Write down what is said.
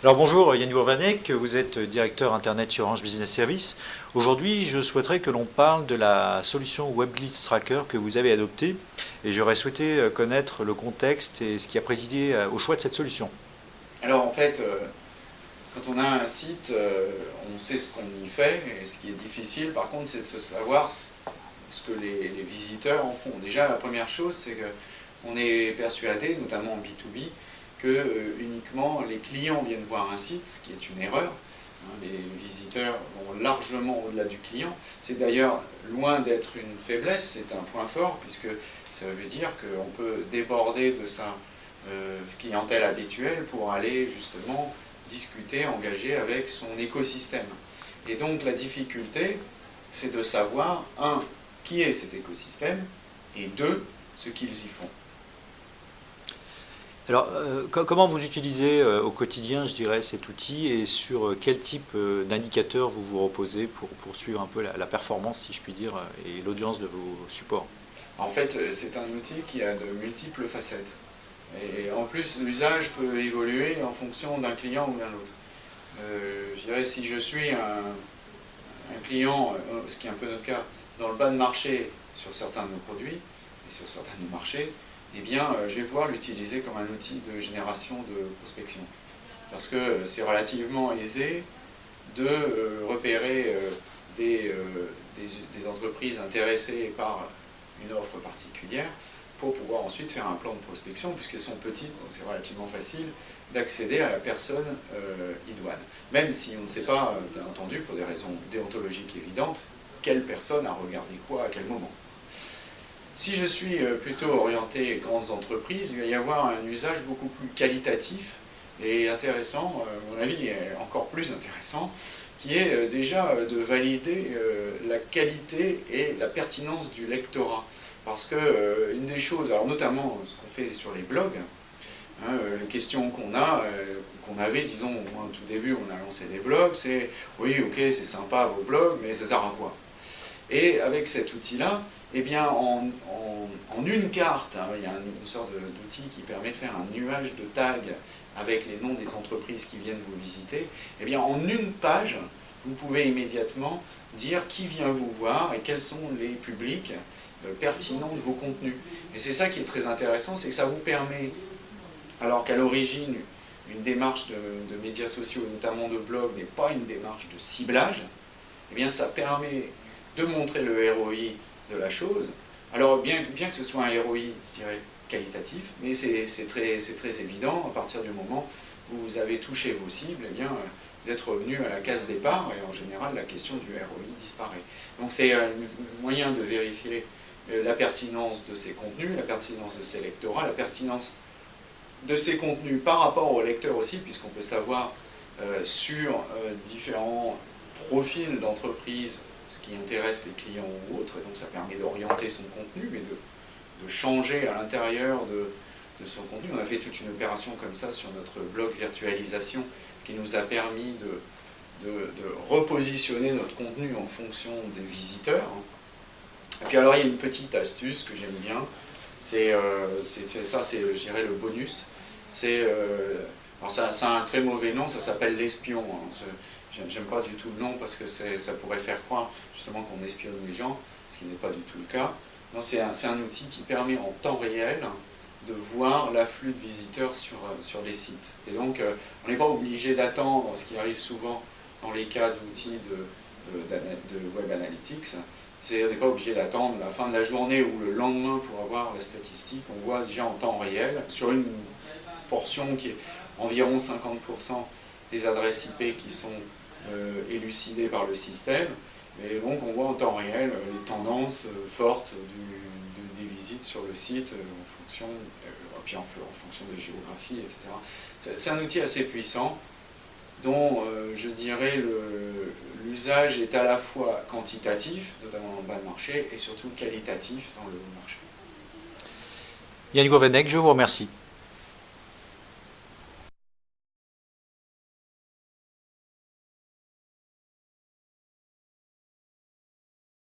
Alors bonjour Yannick Bourvanek, vous êtes directeur Internet chez Orange Business Service. Aujourd'hui, je souhaiterais que l'on parle de la solution WebGlitz Tracker que vous avez adoptée et j'aurais souhaité connaître le contexte et ce qui a présidé au choix de cette solution. Alors en fait, quand on a un site, on sait ce qu'on y fait, et ce qui est difficile par contre c'est de se savoir ce que les visiteurs en font. Déjà la première chose c'est qu'on est persuadé, notamment en B2B, que uniquement les clients viennent voir un site, ce qui est une erreur. Les visiteurs vont largement au-delà du client. C'est d'ailleurs loin d'être une faiblesse, c'est un point fort, puisque ça veut dire qu'on peut déborder de sa clientèle habituelle pour aller justement discuter, engager avec son écosystème. Et donc la difficulté, c'est de savoir, un, qui est cet écosystème, et deux, ce qu'ils y font. Alors, comment vous utilisez au quotidien, je dirais, cet outil et sur quel type d'indicateurs vous vous reposez pour suivre un peu la performance, si je puis dire, et l'audience de vos supports? En fait, c'est un outil qui a de multiples facettes. Et en plus, l'usage peut évoluer en fonction d'un client ou d'un autre. Je dirais, si je suis un client, ce qui est un peu notre cas, dans le bas de marché sur certains de nos produits et sur certains de nos marchés, eh bien, je vais pouvoir l'utiliser comme un outil de génération de prospection. Parce que c'est relativement aisé de repérer des entreprises intéressées par une offre particulière pour pouvoir ensuite faire un plan de prospection, puisqu'elles sont petites, donc c'est relativement facile d'accéder à la personne idoine. Même si on ne sait pas, bien entendu, pour des raisons déontologiques évidentes, quelle personne a regardé quoi à quel moment. Si je suis plutôt orienté grandes entreprises, il va y avoir un usage beaucoup plus qualitatif et intéressant, à mon avis encore plus intéressant, qui est déjà de valider la qualité et la pertinence du lectorat. Parce que une des choses, alors notamment ce qu'on fait sur les blogs, les questions qu'on avait, disons, au tout début, on a lancé des blogs, c'est oui, ok, c'est sympa vos blogs, mais ça sert à quoi? Et avec cet outil-là, eh bien, en une carte, il y a une sorte d'outil qui permet de faire un nuage de tags avec les noms des entreprises qui viennent vous visiter. Eh bien, en une page, vous pouvez immédiatement dire qui vient vous voir et quels sont les publics pertinents de vos contenus. Et c'est ça qui est très intéressant, c'est que ça vous permet, alors qu'à l'origine, une démarche de médias sociaux, notamment de blog, n'est pas une démarche de ciblage, eh bien, ça permet de montrer le ROI de la chose. Alors, bien que ce soit un ROI, je dirais, qualitatif, mais c'est très évident, à partir du moment où vous avez touché vos cibles, eh bien, d'être revenu à la case départ, et en général, la question du ROI disparaît. Donc, c'est un moyen de vérifier la pertinence de ces contenus, la pertinence de ces lectorats, la pertinence de ces contenus par rapport aux lecteurs aussi, puisqu'on peut savoir sur différents profils d'entreprise ce qui intéresse les clients ou autres, et donc ça permet d'orienter son contenu, mais de changer à l'intérieur de son contenu. On a fait toute une opération comme ça sur notre blog virtualisation qui nous a permis de repositionner notre contenu en fonction des visiteurs. Et puis alors il y a une petite astuce que j'aime bien, c'est je dirais le bonus. Alors ça a un très mauvais nom, ça s'appelle l'espion. J'aime pas du tout le nom parce que ça pourrait faire croire justement qu'on espionne les gens, ce qui n'est pas du tout le cas. Non, c'est un outil qui permet en temps réel de voir l'afflux de visiteurs sur les sites. Et donc on n'est pas obligé d'attendre, ce qui arrive souvent dans les cas d'outils de Web Analytics. On n'est pas obligé d'attendre la fin de la journée ou le lendemain pour avoir la statistique. On voit déjà en temps réel sur une portion qui est environ 50% des adresses IP qui sont élucidées par le système. Et donc on voit en temps réel les tendances fortes des visites sur le site en fonction, puis en fonction des géographies, etc. C'est un outil assez puissant dont je dirais l'usage est à la fois quantitatif, notamment dans le bas de marché, et surtout qualitatif dans le haut marché. Yannick Bourvanek, je vous remercie.